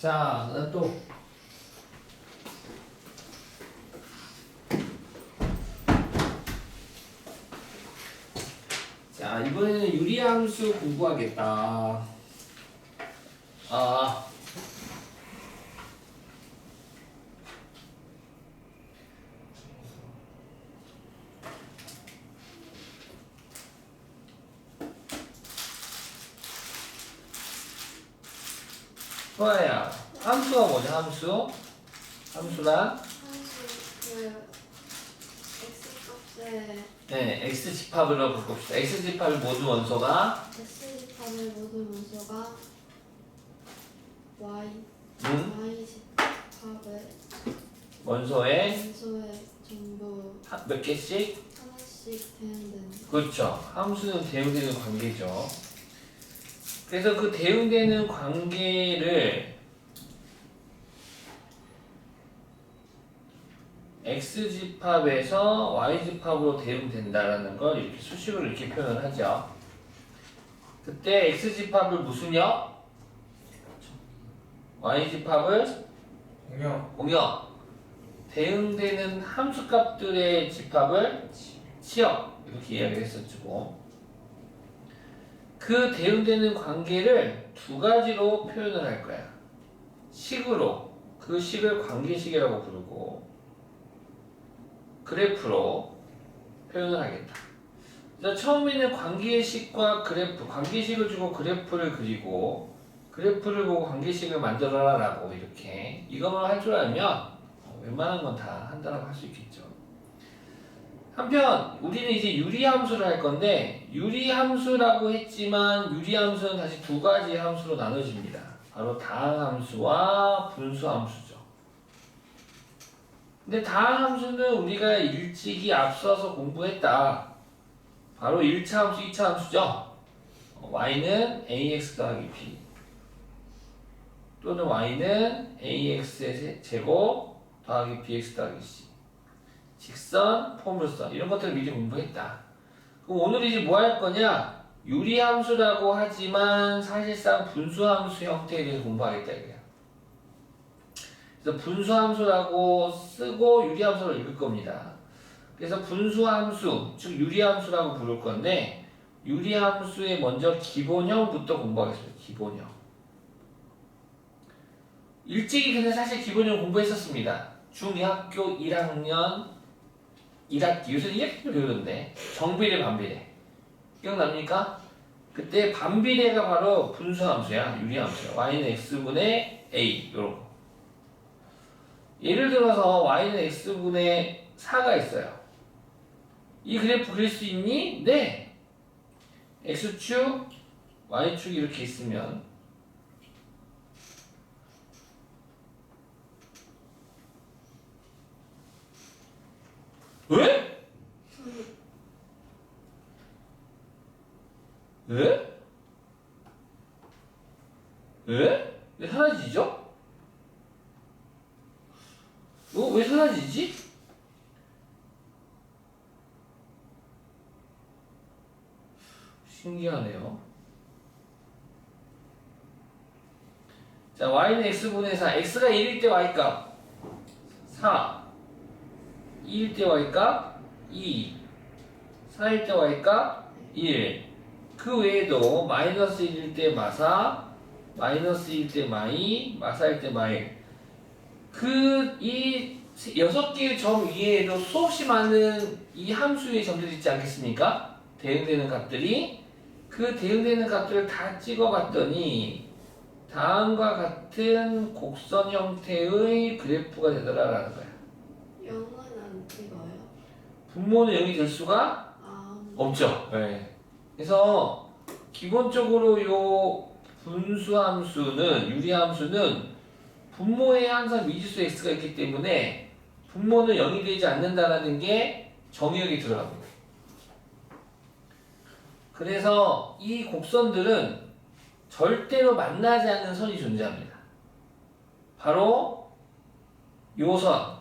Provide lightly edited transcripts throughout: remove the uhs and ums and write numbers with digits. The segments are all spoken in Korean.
자, 그다음 또 자, 이번에는 유리함수 공부하겠다. 아, 소아야, 함수가 뭐냐, 함수? 함수란? 그 x값에 네, x집합을 바꿉시다. x집합의 모든 원소가 x집합의 모든 원소가 y y집합의 원소의 원소의 전부 몇 개씩? 하나씩 대응되는. 그렇죠. 함수는 대응되는 관계죠. 그래서 그 대응되는 관계를 x집합에서 y집합으로 대응된다라는 걸 이렇게 수식으로 이렇게 표현을 하죠. 그때 x집합을 무슨요? y집합을 공역. 대응되는 함수값들의 집합을 치역. 이렇게 이야기를 했었죠. 그 대응되는 관계를 두 가지로 표현을 할 거야. 식으로. 그 식을 관계식이라고 부르고 그래프로 표현을 하겠다. 그래서 처음에는 관계식과 그래프, 관계식을 주고 그래프를 그리고 그래프를 보고 관계식을 만들어라 라고 이렇게 이것만 할 줄 알면 웬만한 건 다 한다라고 할 수 있겠죠. 한편 우리는 이제 유리함수를 할 건데 유리함수라고 했지만 유리함수는 다시 두 가지 함수로 나눠집니다. 바로 다항함수와 분수함수죠. 근데 다항함수는 우리가 일찍이 앞서서 공부했다. 바로 1차 함수, 2차 함수죠. y는 ax 더하기 b 또는 y는 ax의 제곱 더하기 bx 더하기 c 직선, 포물선 이런 것들을 미리 공부했다. 그럼 오늘 이제 뭐 할 거냐? 유리함수라고 하지만 사실상 분수함수 형태에 대해서 공부하겠다 이거야. 그래서 분수함수라고 쓰고 유리함수를 읽을 겁니다. 그래서 분수함수, 즉 유리함수라고 부를 건데 유리함수의 먼저 기본형부터 공부하겠습니다. 기본형. 일찍이 근데 사실 기본형 공부했었습니다. 중학교 1학년 1학기, 요새는 1학기 배우던데 정비례, 반비례 기억납니까? 그때 반비례가 바로 분수함수야, 유리함수야. y는 x분의 a 요런. 예를 들어서 y는 x분의 4가 있어요. 이 그래프 그릴 수 있니? 네. x축, y축이 이렇게 있으면 왜? 왜? 왜? 왜 사라지죠? 왜 사라지지? 신기하네요. 자, y는 x분의 4. x가 1일 때 y값 4. 2일 때 y값 2. 4일 때 y값 1. 그 외에도 마이너스 1일 때 마사, 마이너스 1일 때 마이, 마사일 때 마일. 이 6개의 점 위에도 수없이 많은 이 함수의 점들이 있지 않겠습니까? 대응되는 값들이. 그 대응되는 값들을 다 찍어봤더니 다음과 같은 곡선 형태의 그래프가 되더라라는 거야. 0은 안 찍어요? 분모는 0이 될 수가 없죠. 네. 그래서 기본적으로 요 분수함수는 유리함수는 분모에 항상 미지수 x가 있기 때문에 분모는 0이 되지 않는다라는 게 정의역이 들어갑니다. 그래서 이 곡선들은 절대로 만나지 않는 선이 존재합니다. 바로 요선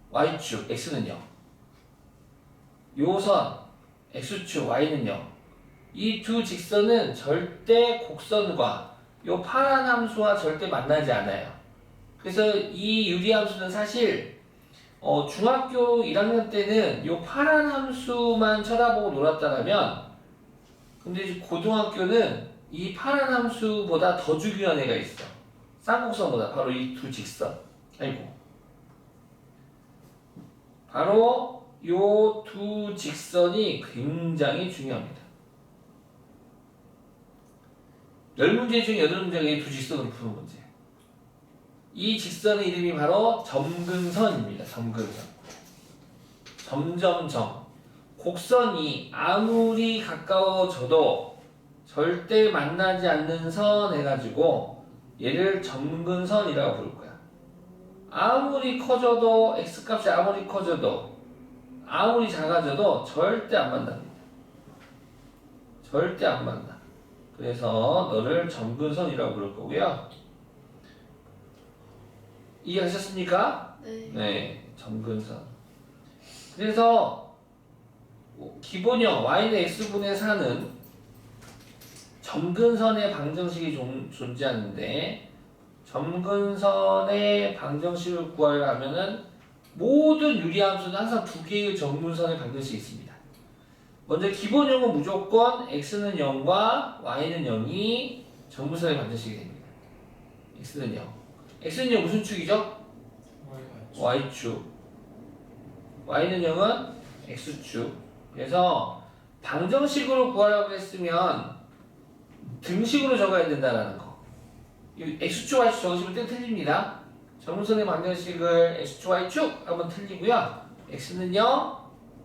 y축 x는요. 요선 x축 y는요. 이 두 직선은 절대 곡선과 요 파란 함수와 절대 만나지 않아요. 그래서 이 유리함수는 사실 중학교 1학년 때는 요 파란 함수만 쳐다보고 놀았다면 근데 이제 고등학교는 이 파란 함수보다 더 중요한 애가 있어. 쌍곡선보다 바로 이 두 직선. 아이고. 바로 요 두 직선이 굉장히 중요합니다. 10문제 중 8문제가 이 두 직선으로 푸는 문제. 이 직선의 이름이 바로 점근선입니다. 점근선. 점점점. 곡선이 아무리 가까워져도 절대 만나지 않는 선 해가지고 얘를 점근선이라고 부를 거야. 아무리 커져도 x값이 아무리 커져도 아무리 작아져도 절대 안 만납니다. 절대 안 만나. 그래서 너를 점근선이라고 부를 거고요. 이해하셨습니까? 네. 네, 점근선. 그래서 기본형 y는 x분의 4는 점근선의 방정식이 존재하는데 점근선의 방정식을 구하려 하면은 모든 유리함수는 항상 두 개의 점근선의 방정식이 있습니다. 먼저 기본형은 무조건 x는 0과 y는 0이 점근선의 방정식이 됩니다. x는 0. x는 0 무슨 축이죠? y축. y는 0은 x축. 그래서 방정식으로 구하라고 했으면 등식으로 적어야 된다는 거. 이 x축, y축 적으시면 땡 틀립니다. 점근선의 방정식을 x축, y축 하면 틀리고요. x는 0,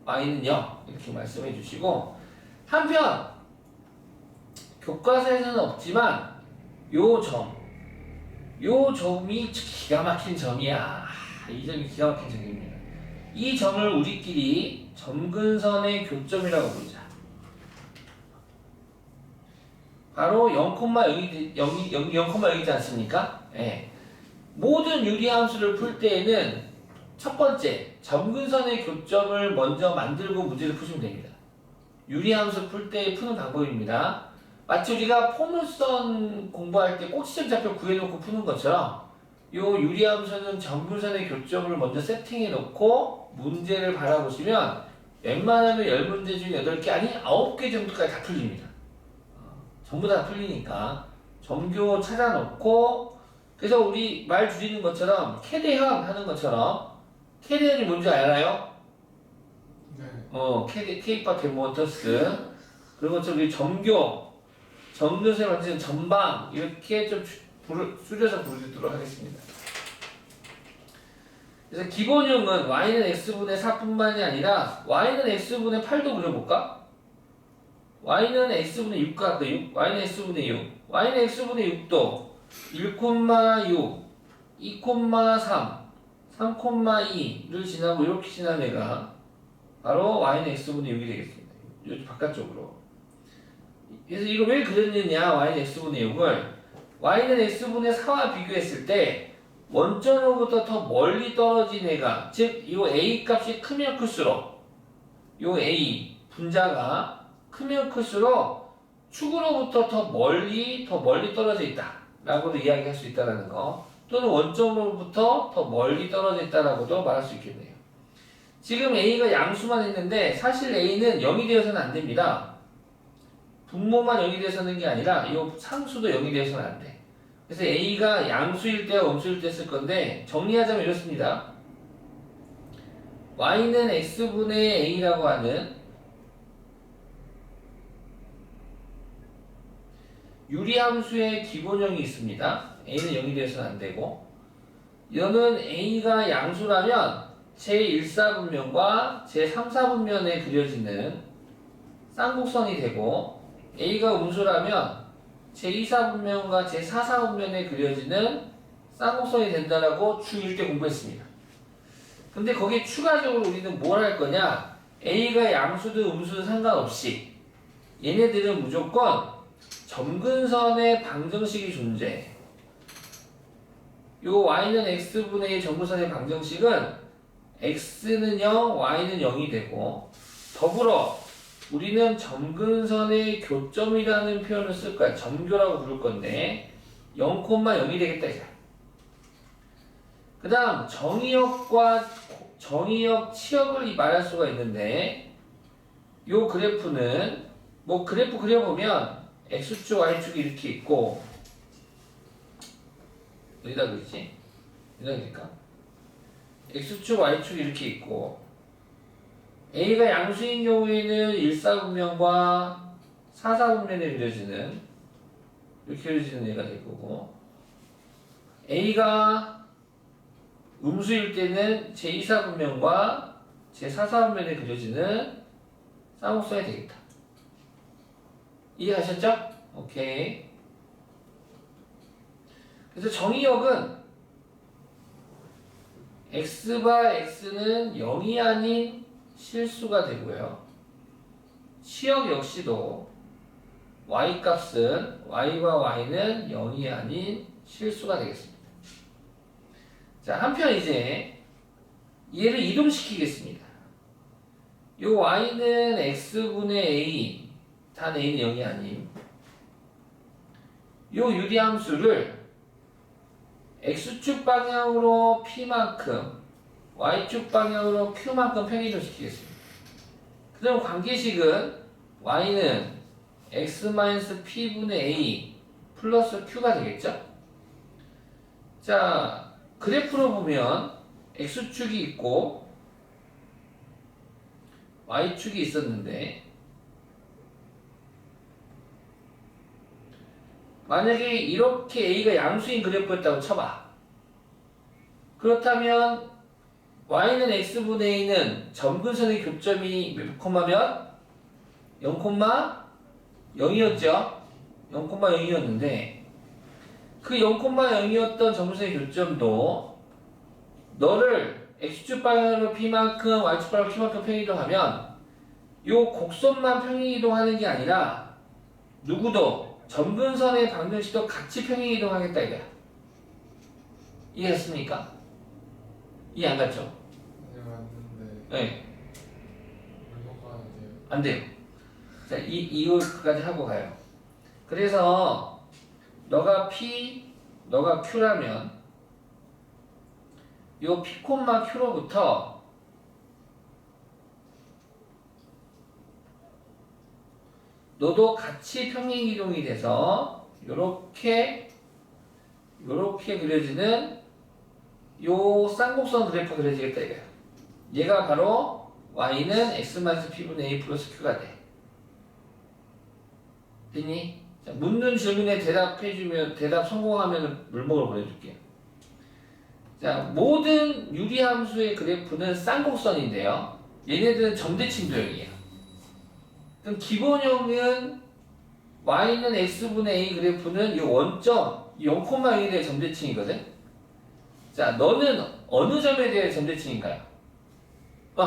y는 0 이렇게 말씀해 주시고 한편 교과서에서는 없지만 요 점이 기가 막힌 점이야. 이 점이 기가 막힌 점입니다. 이 점을 우리끼리 점근선의 교점이라고 부르자. 바로 0,0이지 않습니까? 예. 모든 유리함수를 풀 때에는 첫 번째 점근선의 교점을 먼저 만들고 문제를 푸시면 됩니다. 유리함수 풀 때 푸는 방법입니다. 마치 우리가 포물선 공부할 때 꼭지점 좌표 구해놓고 푸는 것처럼 요 유리함수는 점근선의 교점을 먼저 세팅해 놓고 문제를 바라보시면 웬만하면 10문제 중 8개 아니 9개 정도까지 다 풀립니다. 전부 다 풀리니까 점교 찾아놓고 그래서 우리 말 줄이는 것처럼 캐대현 하는 것처럼 캐대현이 뭔지 알아요? 네. 케이파 데모터스 그런 것처럼 우리 점교 점근선에 만드는 전방 이렇게 좀 줄여서 부르도록 하겠습니다. 그래서 기본형은 y는 x분의 4뿐만이 아니라 y는 x분의 8도 그려볼까? y는 x분의 6 같다. y는 x분의 6 y는 x분의 6도 1,6 2,3 3,2를 지나고 이렇게 지난 애가 바로 y는 x분의 6이 되겠습니다. 이 바깥쪽으로. 그래서 이거 왜 그렸느냐 y는 x분의 6을 y는 x분의 4와 비교했을 때 원점으로부터 더 멀리 떨어진 애가 즉 이 a 값이 크면 클수록 이 a 분자가 크면 클수록 축으로부터 더 멀리 떨어져 있다 라고도 이야기할 수 있다는 거 또는 원점으로부터 더 멀리 떨어져 있다라고도 말할 수 있겠네요. 지금 a가 양수만 했는데 사실 a는 0이 되어서는 안 됩니다. 분모만 0이 되어서는 게 아니라 이 상수도 0이 되어서는 안 돼. 그래서 a가 양수일 때와 음수일 때 쓸 건데 정리하자면 이렇습니다. y는 x분의 a라고 하는 유리함수의 기본형이 있습니다. a는 0이 되어서는 안 되고 이거는 a가 양수라면 제1사분면과 제3사분면에 그려지는 쌍곡선이 되고 a가 음수라면 제2사분면과 제4사분면에 그려지는 쌍곡선이 된다라고 중1 때 공부했습니다. 근데 거기에 추가적으로 우리는 뭘 할 거냐 a가 양수든 음수든 상관없이 얘네들은 무조건 점근선의 방정식이 존재해. 요 y는 x분의 1 점근선의 방정식은 x는 0, y는 0이 되고 더불어 우리는 점근선의 교점이라는 표현을 쓸 거야. 점교라고 부를 건데 0,0이 되겠다 이제. 그 다음 정의역 치역을 말할 수가 있는데 요 그래프는 뭐 그래프 그려보면 x축 y축이 이렇게 있고 어디다 그리지? 어디다 그릴까? x축 y축이 이렇게 있고 a가 양수인 경우에는 1사분면과 4사분면에 그려지는 이렇게 그려지는 얘가 될 거고 a가 음수일 때는 제2사분면과 제4사분면에 그려지는 쌍곡선이 되겠다. 이해하셨죠? 오케이. 그래서 정의역은 x바 x는 0이 아닌 실수가 되고요. 치역 역시도 y 값은 y와 y는 0이 아닌 실수가 되겠습니다. 자, 한편 이제 얘를 이동시키겠습니다. 요 y는 x분의 a, 단 a는 0이 아님. 요 유리함수를 x축 방향으로 p만큼, y축 방향으로 q만큼 평이동시키겠습니다. 그럼 관계식은 y는 x-p분의 a 플러스 q가 되겠죠? 자, 그래프로 보면 x축이 있고 y축이 있었는데 만약에 이렇게 a가 양수인 그래프였다고 쳐봐. 그렇다면 y는 x분의 a는 점근선의 교점이 몇 콤마면? 0,0이었죠? 0,0이었는데 그 0,0이었던 점근선의 교점도 너를 x축 방향으로 p만큼 y축 방향으로 q만큼 평이동하면 요 곡선만 평이동하는 게 아니라 누구도 점근선의 방정식도 같이 평행이동하겠다 이거야. 이해했습니까? 이해 안 갔죠? 네, 맞는데 네. 얼마가 안 돼요? 안 돼요. 자, 이거까지 하고 가요. 그래서 너가 P, 너가 Q라면 요 P, Q로부터 너도 같이 평행이동이 돼서 요렇게 그려지는 요 쌍곡선 그래프 그려지겠다 이거야. 얘가 바로 y는 x-p분의 a 플러스 q가 돼. 됐니? 자, 묻는 질문에 대답해주면 대답 성공하면 물먹으러 보내줄게요. 자, 모든 유리함수의 그래프는 쌍곡선인데요. 얘네들은 점대칭 도형이에요. 그럼 기본형은 y는 x분의 a 그래프는 이 원점 0,1에 대해 점대칭이거든. 자, 너는 어느 점에 대해 점대칭인가요? P,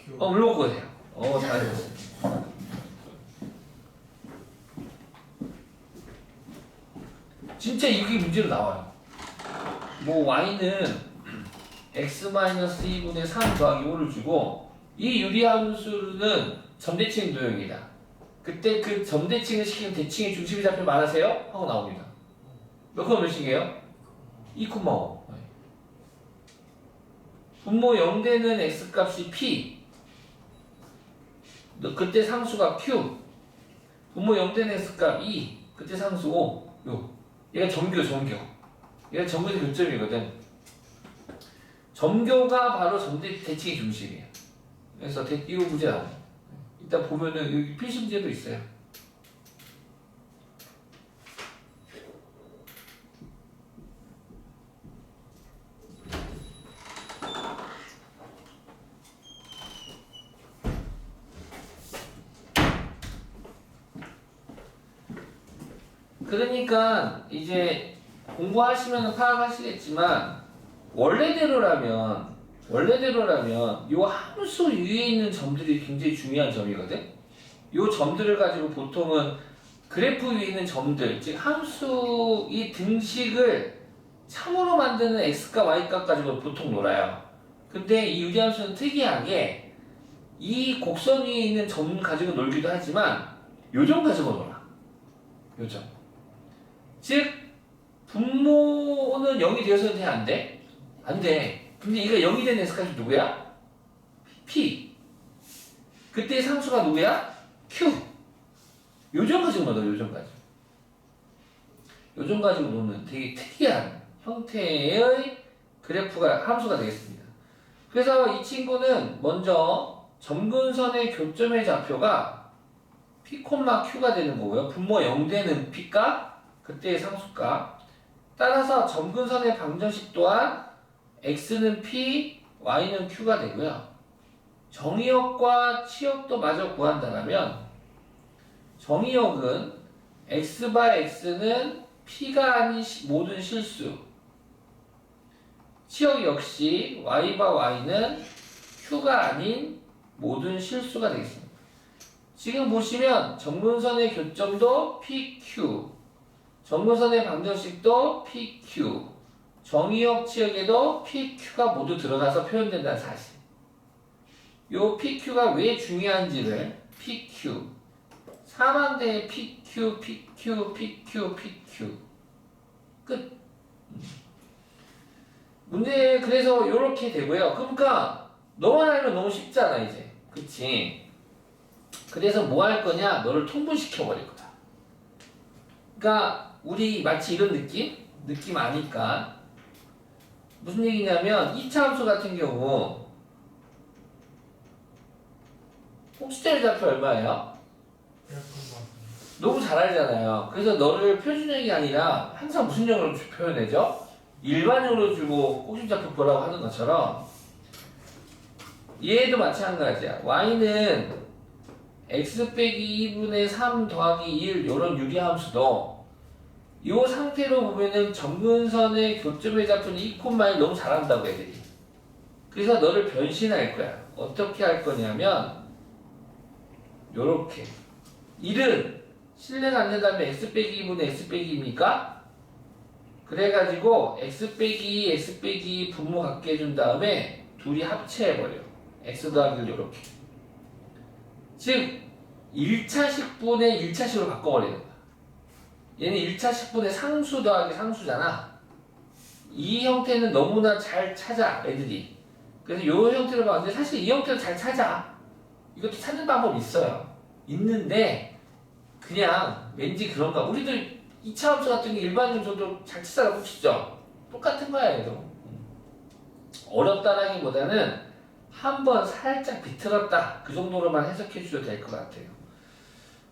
Q 물어보고 세요. 잘하셨어요. 진짜 이게 문제로 나와요. 뭐 y는 x-2분의 3 더하기 5를 주고 이 유리함수는 점대칭 도형이다. 그때 그 점대칭을 시키는 대칭의 중심이 잡히면 말하세요? 하고 나옵니다. 몇 콤마 몇이게요? 2,5. 분모 0되는 x값이 p. 그때 상수가 q. 분모 0되는 x값 2. 그때 상수 5. 얘가 점교. 얘가 점교의 교점이거든. 점교가 바로 대칭의 중심이에요. 그래서 이거 문제 나와요. 이따 보면은 여기 필수 문제도 있어요. 그러니까 이제 공부하시면 파악하시겠지만 원래대로라면 요 함수 위에 있는 점들이 굉장히 중요한 점이거든. 요 점들을 가지고 보통은 그래프 위에 있는 점들, 즉 함수 이 등식을 참으로 만드는 x값, y값 가지고 보통 놀아요. 근데 이 유리함수는 특이하게 이 곡선 위에 있는 점 가지고 놀기도 하지만 요 점 가지고 놀아. 요 점. 즉 분모는 0이 되어서는 돼? 안 돼? 안 돼. 근데 이거 0이 된 x값이 누구야? p. 그때 상수가 누구야? q. 요점 가지고 넣어. 요점 가지고. 요점 가지고 놓으면 되게 특이한 형태의 그래프가 함수가 되겠습니다. 그래서 이 친구는 먼저 점근선의 교점의 좌표가 p, q가 되는 거고요. 분모 0 되는 p가 그때의 상수값. 따라서 점근선의 방정식 또한 x는 p, y는 q가 되고요. 정의역과 치역도 마저 구한다면 정의역은 x by x는 p가 아닌 모든 실수. 치역 역시 y by y는 q가 아닌 모든 실수가 되겠습니다. 지금 보시면 점근선의 교점도 pq, 점근선의 방정식도 pq, 정의역 치역에도 pq가 모두 들어가서 표현된다는 사실. 요 pq가 왜 중요한지를 pq, 사망대의 pq, pq, pq, pq 끝. 문제 그래서 요렇게 되고요. 그러니까 너만 알면 너무 쉽잖아 이제. 그치? 그래서 뭐 할 거냐? 너를 통분시켜 버릴 거야. 그러니까 우리 마치 이런 느낌? 느낌 아니까 무슨 얘기냐면 2차 함수 같은 경우 꼭지점의 좌표 얼마예요? 1,5. 너무 잘 알잖아요. 그래서 너를 표준형이 아니라 항상 무슨 형으로 표현해줘? 일반형으로 주고 꼭지점좌표 보라고 하는 것처럼 얘도 마찬가지야. y는 x 빼기 2분의 3 더하기 1 요런 유리함수도 요 상태로 보면은 점근선의 교점의 좌표는 2,1 너무 잘한다고 애들이. 그래서 너를 변신할 거야. 어떻게 할 거냐면 요렇게 1은 실내가 안 된다면 x 빼기 2분의 x 빼기 2입니까? 그래가지고 x 빼기 2, x 빼기 2 분모 갖게 해준 다음에 둘이 합체해버려. x 더하기 1 요렇게. 즉 1차식분의 1차식으로 바꿔버리는 거야. 얘는 1차식분의 상수 더하기 상수잖아. 이 형태는 너무나 잘 찾아 애들이. 그래서 이 형태로 봤는데 사실 이 형태로 잘 찾아. 이것도 찾는 방법이 있어요. 있는데 그냥 왠지 그런가. 우리도 2차 함수 같은 게 일반 함수도 잘 찾아가고 싶죠. 똑같은 거야 얘도. 어렵다라기보다는 한번 살짝 비틀었다 그 정도로만 해석해 주셔도 될 것 같아요.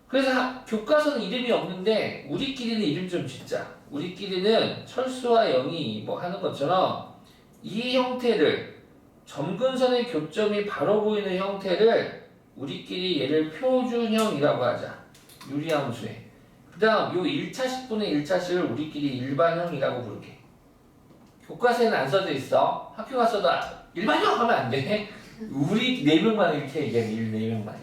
그래서 교과서는 이름이 없는데 우리끼리는 이름 좀 짓자. 우리끼리는 철수와 영이 뭐 하는 것처럼 이 형태를 점근선의 교점이 바로 보이는 형태를 우리끼리 얘를 표준형이라고 하자. 유리함수에. 그 다음 요 1차식분의 1차식을 우리끼리 일반형이라고 부르게. 교과서에는 안 써져 있어. 학교 가서도 일반형 하면 안 돼. 우리 4명만 이렇게 얘기해. 4명만.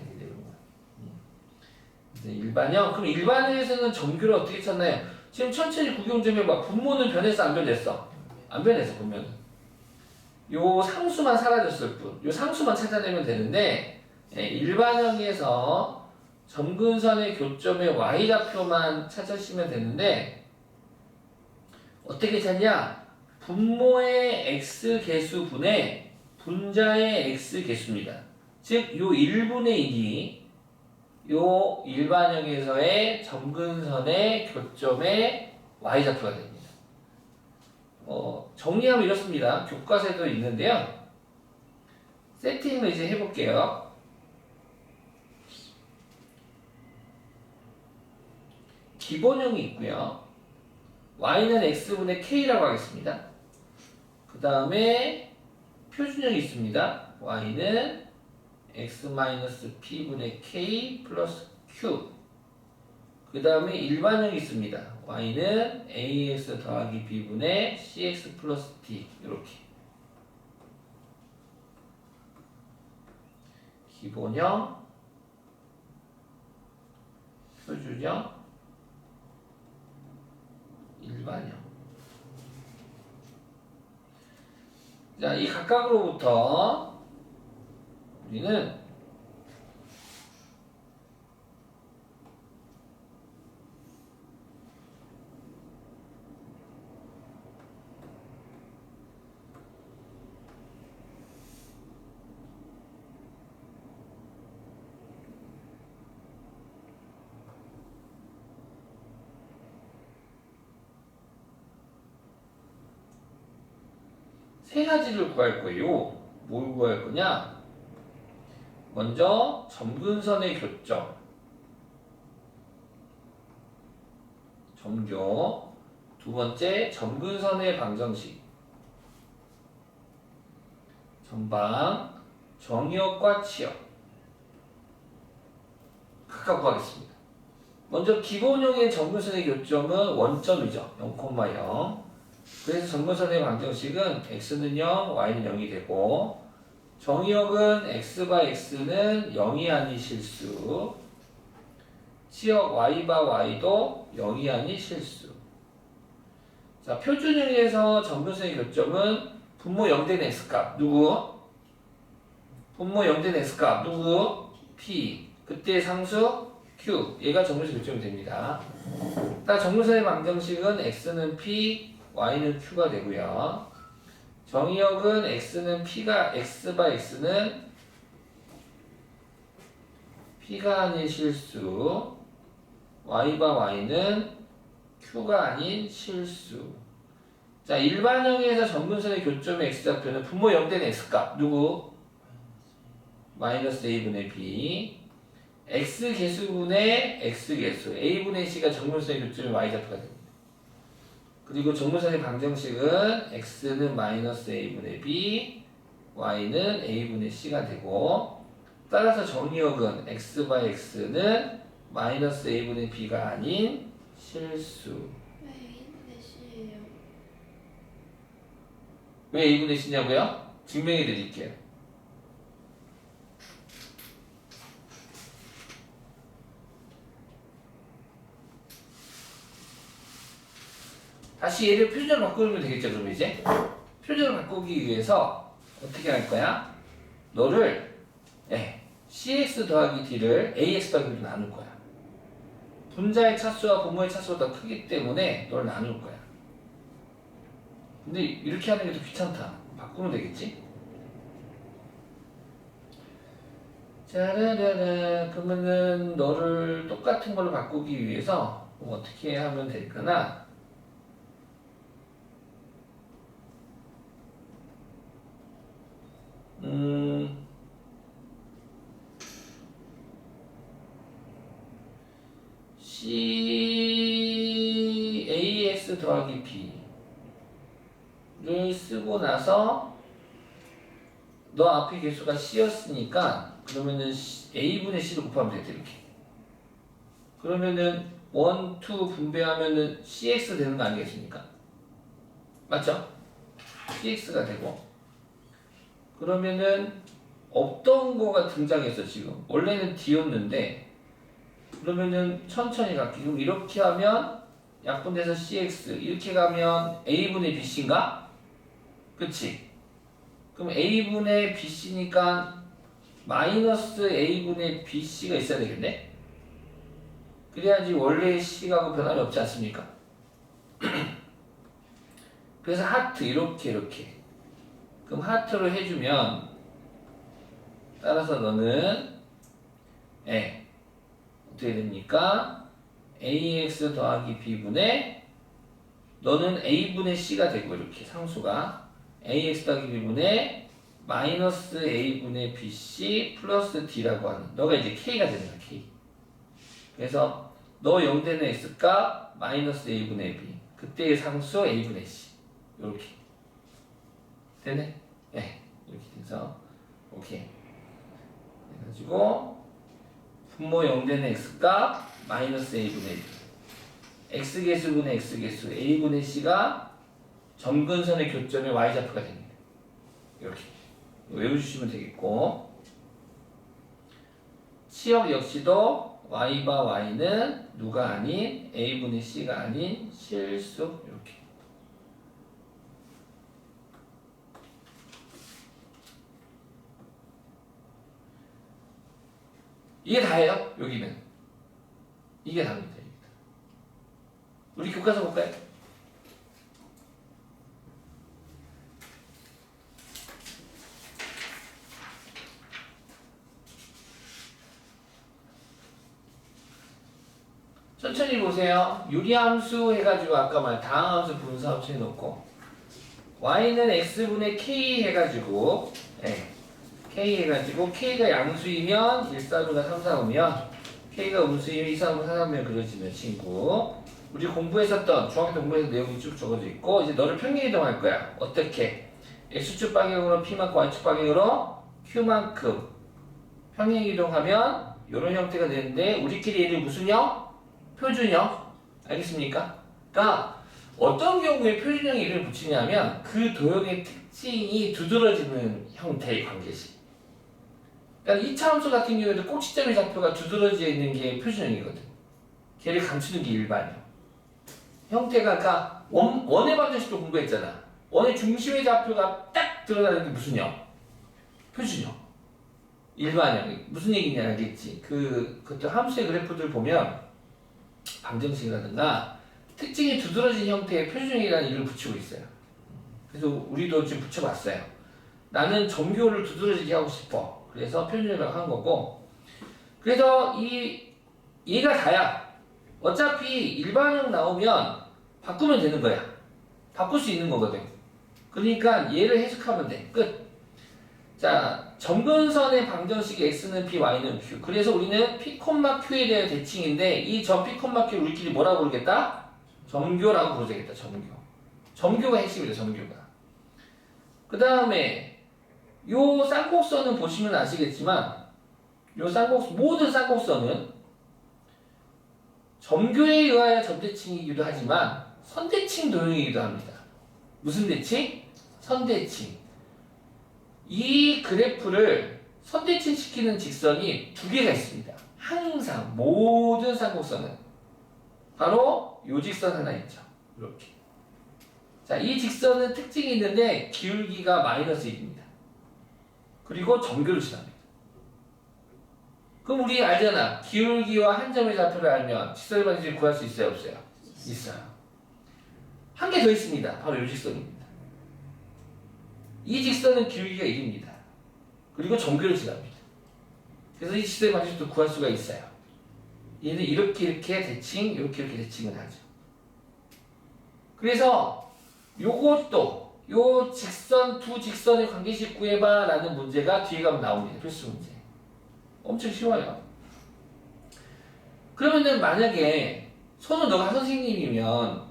일반형? 그럼 일반형에서는 정규를 어떻게 찾나요? 지금 천천히 구경 좀 해봐. 분모는 변했어? 안 변했어? 안 변했어 보면. 요 상수만 사라졌을 뿐. 요 상수만 찾아내면 되는데 일반형에서 점근선의 교점의 y좌표만 찾으시면 되는데 어떻게 찾냐? 분모의 x 개수분의 분자의 x 개수입니다. 즉 요 1분의 1이 요 일반형에서의 점근선의 교점의 y좌표가 됩니다. 정리하면 이렇습니다. 교과서에도 있는데요. 세팅을 이제 해볼게요. 기본형이 있고요. y는 x분의 k라고 하겠습니다. 그 다음에 표준형이 있습니다. y는 x-p분의 k 플러스 q. 그 다음에 일반형이 있습니다. y는 ax 더하기 b분의 cx 플러스 d. 이렇게. 기본형, 표준형, 일반형. 자, 이 각각으로부터 우리는 세 가지를 구할 거예요. 뭘 구할 거냐? 먼저 점근선의 교점, 점교. 두 번째 점근선의 방정식, 전방, 정의역과 치역. 각각 구하겠습니다. 먼저 기본형의 점근선의 교점은 원점이죠. 0,0. 그래서 점근선의 방정식은 x는 0, y는 0이 되고, 정의역은 x/x는 0이 아닌 실수, 치역 y/y도 0이 아닌 실수. 자, 표준형에서 점근선의 교점은 분모 0된 x값 누구? 분모 0된 x값 누구? p. 그때 상수 q. 얘가 점근선 교점이 됩니다. 따라 점근선의 방정식은 x는 p, y는 q가 되고요. 정의역은 x는 p가 x/x는 p가 아닌 실수, y/y는 q가 아닌 실수. 자, 일반형에서 점근선의 교점의 x좌표는 분모 0된 x값 누구? 마이너스 a분의 b. x 개수분의 x 개수 a분의 c가 점근선의 교점의 y좌표가 됩니다. 그리고 점근선의 방정식은 x는 마이너스 a분의 b, y는 a분의 c가 되고, 따라서 정의역은 x/x는 마이너스 a분의 b가 아닌 실수. 왜 A분의 C예요? 왜 a분의 c냐고요? 증명해 드릴게요. 다시 얘를 표준으로 바꾸면 되겠죠. 그럼 이제 표준으로 바꾸기 위해서 어떻게 할 거야? 너를 cx 더하기 d를 ax 더하기 d로 나눌 거야. 분자의 차수와 분모의 차수가 더 크기 때문에 너를 나눌 거야. 근데 이렇게 하는 게 더 귀찮다. 바꾸면 되겠지? 짜라라라. 그러면은 너를 똑같은 걸로 바꾸기 위해서 어떻게 하면 될까나? CAX 더하기 B를 쓰고 나서 너 앞에 개수가 C였으니까 그러면은 A분의 C를 곱하면 되겠다 이렇게. 그러면은 1, 2 분배하면은 CX 되는 거 아니겠습니까? 맞죠? CX가 되고, 그러면은 없던 거가 등장했어. 지금 원래는 D였는데 그러면은 천천히 갈게. 그럼 이렇게 하면 약분돼서 CX, 이렇게 가면 A분의 BC인가? 그치? 그럼 A분의 BC니까 마이너스 A분의 BC가 있어야 되겠네? 그래야지 원래의 C가 변함이 없지 않습니까? 그래서 하트 이렇게 그럼 하트로 해주면, 따라서 너는 어떻게 됩니까? AX 더하기 B분의, 너는 A분의 C가 되고, 이렇게 상수가 AX 더하기 B분의 마이너스 A분의 BC 플러스 D라고 하는, 너가 이제 K가 되는 거야. K. 그래서 너 0되는 X값 마이너스 A분의 B, 그때의 상수 A분의 C, 이렇게 되네? 네, 이렇게 돼서 오케이 해가지고 분모 0되는 x값 마이너스 a분의 b, x개수분의 x개수 a분의 c가 점근선의 교점의 y좌표가 됩니다. 이렇게 외워주시면 되겠고, 치역 역시도 y바 y는 누가 아닌 a분의 c가 아닌 실수. 이렇게 이게 다예요. 여기는 이게 답니다. 우리 교과서 볼까요? 천천히 보세요. 유리함수 해가지고 아까 말 다항함수 분수함수 해놓고 y는 x분의 k 해가지고 k 해가지고 k가 양수이면 1, 4, 5가 3, 4, 5면 k가 음수이면 2, 3, 5, 4, 3면 그려지는 친구. 우리 공부했었던 중학교 때 공부해서 내용이 쭉 적어져 있고 이제 너를 평행 이동할 거야. 어떻게? x축 방향으로 p만큼 y축 방향으로 q만큼 평행 이동하면 이런 형태가 되는데 우리끼리 얘를 무슨 형? 표준형. 알겠습니까? 그러니까 어떤 경우에 표준형 이름을 붙이냐면 그 도형의 특징이 두드러지는 형태의 관계식. 그러니까 이차함수 같은 경우에도 꼭지점의 좌표가 두드러져 있는 게 표준형이거든. 걔를 감추는 게 일반형. 형태가 그러니까 원의 방정식도 공부했잖아. 원의 중심의 좌표가 딱 드러나는 게 무슨 형? 표준형. 일반형. 무슨 얘기냐 알겠지? 그것도 함수의 그래프들 보면 방정식이라든가 특징이 두드러진 형태의 표준형이라는 이름을 붙이고 있어요. 그래서 우리도 지금 붙여봤어요. 나는 점교를 두드러지게 하고 싶어. 그래서 표준형이라고 한 거고. 그래서 얘가 다야. 어차피 일반형 나오면 바꾸면 되는 거야. 바꿀 수 있는 거거든. 그러니까 얘를 해석하면 돼. 끝. 자, 점근선의 방정식이 x는 p, y는 q. 그래서 우리는 p, q에 대한 대칭인데 이 점 p, q를 우리끼리 뭐라고 부르겠다? 점교라고 부르겠다. 점교가 핵심이다. 점교가. 그 다음에 요 쌍곡선은 보시면 아시겠지만 모든 쌍곡선은 점교에 의하여 점대칭이기도 하지만 선대칭 도형이기도 합니다. 무슨 대칭? 선대칭. 이 그래프를 선대칭 시키는 직선이 두 개가 있습니다. 항상 모든 쌍곡선은 바로 요 직선 하나 있죠. 이렇게. 자, 이 직선은 특징이 있는데 기울기가 마이너스 1입니다. 그리고 점교를 지납니다. 그럼 우리 알잖아. 기울기와 한 점의 좌표를 알면 직선의 방정식을 구할 수 있어요, 없어요? 있어요. 한 개 더 있습니다. 바로 요 직선입니다. 이 직선은 기울기가 1입니다. 그리고 점교를 지납니다. 그래서 이 직선의 방정식도 구할 수가 있어요. 얘는 이렇게 대칭, 이렇게 대칭을 하죠. 그래서 요것도 요 직선 두 직선의 관계식 구해봐 라는 문제가 뒤에 가면 나옵니다. 필수 문제. 엄청 쉬워요. 그러면은 만약에 손은 너가 선생님이면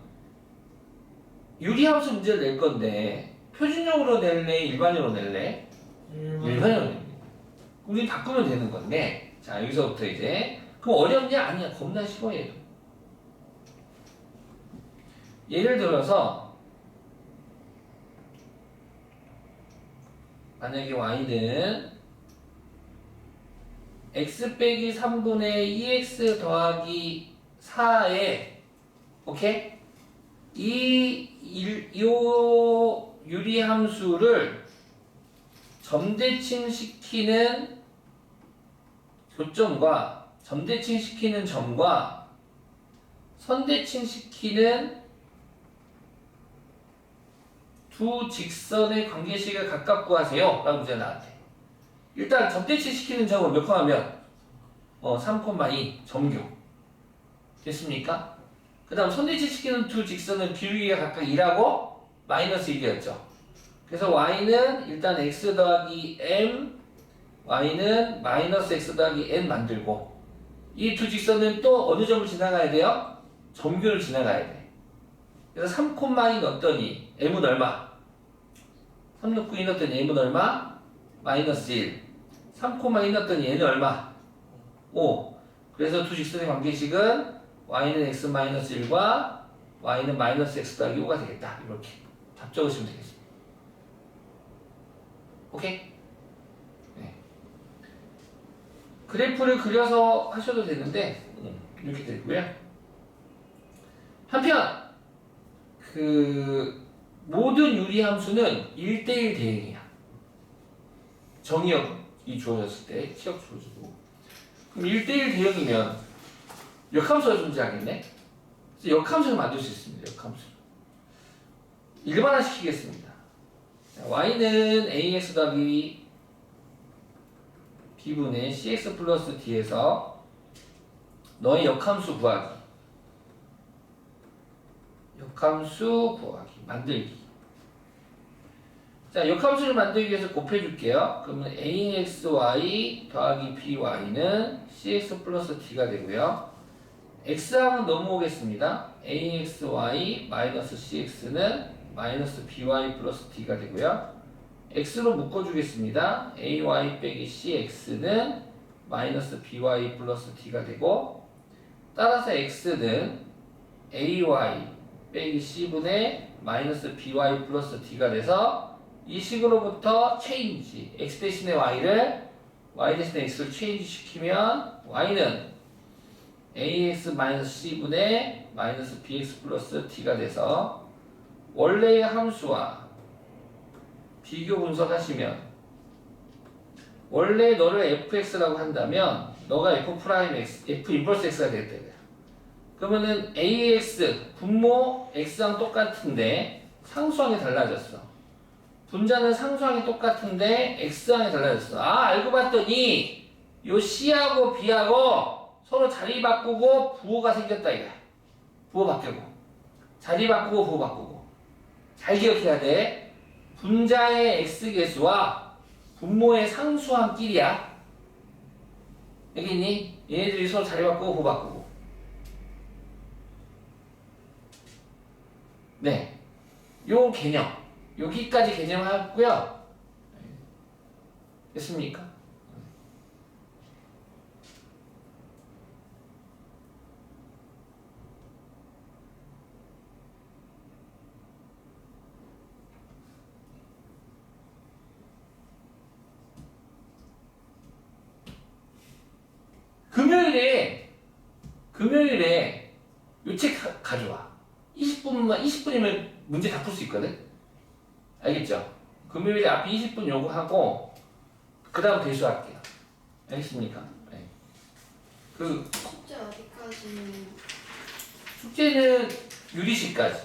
유리함수 문제를 낼 건데 표준형으로 낼래? 일반형으로 낼래? 일반형으로 낼래. 우리 바꾸면 되는 건데 자 여기서부터 이제 그럼 어렵냐? 아니야. 겁나 쉬워 얘도. 예를 들어서 만약에 y는 x 빼기 3분의 2x 더하기 4에 오케이? 요 유리함수를 점대칭 시키는 교점과 점대칭 시키는 점과 선대칭 시키는 두 직선의 관계식을 각각 구하세요 라고 문제가 나한테. 일단 점대칭 시키는 점은 몇 콤마면 3,2 점교 됐습니까? 그 다음 선대칭 시키는 두 직선은 기울기가 각각 2라고 마이너스 1이었죠. 그래서 y는 일단 x 더하기 m, y는 마이너스 x 더하기 n 만들고 이 두 직선은 또 어느 점을 지나가야 돼요? 점교를 지나가야 돼. 그래서 3,2 넣었더니 m은 얼마? 3 넣고 2 넣었더니 m은 얼마? 마이너스 1. 3,2 넣었더니 얘는 얼마? 5. 그래서 두 직선의 관계식은 y는 x 마이너스 1과 y는 마이너스 x 더하기 5가 되겠다. 이렇게 답 적으시면 되겠습니다. 오케이? 네. 그래프를 그려서 하셔도 되는데 이렇게 되고요. 한편 모든 유리함수는 1대1 대응이야. 정의역이 주어졌을 때 치역 주어지고 그럼 1대1 대응이면 역함수가 존재하겠네? 그래서 역함수를 만들 수 있습니다. 역함수 일반화시키겠습니다. 자, y는 ax 더하기 b분의 cx 플러스 d에서 너의 역함수 구하기 만들기 자, 역함수를 만들기 위해서 곱해줄게요. 그러면 AXY 더하기 BY는 CX 플러스 D가 되고요. X항은 넘어오겠습니다. AXY 마이너스 CX는 마이너스 BY 플러스 D가 되고요. X로 묶어주겠습니다. AY 빼기 CX는 마이너스 BY 플러스 D가 되고, 따라서 X는 AY 빼기 C분의 마이너스 BY 플러스 D가 돼서 이 식으로부터 체인지, X 대신에 Y를 Y 대신에 X를 체인지 시키면 Y는 AX 마이너스 C분의 마이너스 BX 플러스 D가 돼서 원래의 함수와 비교 분석하시면 원래 너를 fx라고 한다면 너가 f 프라임 x, f 인버스 x가 되겠다. 그러면은 ax 분모 x랑 똑같은데 상수항이 달라졌어. 분자는 상수항이 똑같은데 x항이 달라졌어. 아, 알고 봤더니 요 c하고 b하고 서로 자리 바꾸고 부호가 생겼다 이거야. 부호 바뀌고 자리 바꾸고 부호 바꾸고. 잘 기억해야 돼. 분자의 x개수와 분모의 상수항끼리야. 여기 있니? 얘네들이 서로 자리 바꾸고 부호 바꾸고. 네, 요 개념 여기까지 개념하고요. 됐습니까? 금요일에 요 책 가져와. 20분이면 문제 다 풀 수 있거든. 알겠죠? 금요일에 앞에 20분 요구하고 그 다음 대수할게요. 알겠습니까? 네. 그 숙제 어디까지? 숙제는 유리식까지.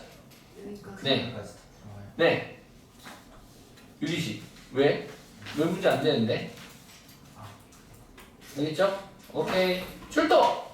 여기까지? 네. 까지 들어와요. 네. 유리식. 왜? 왜 문제 안 되는데? 알겠죠? 오케이. 출동!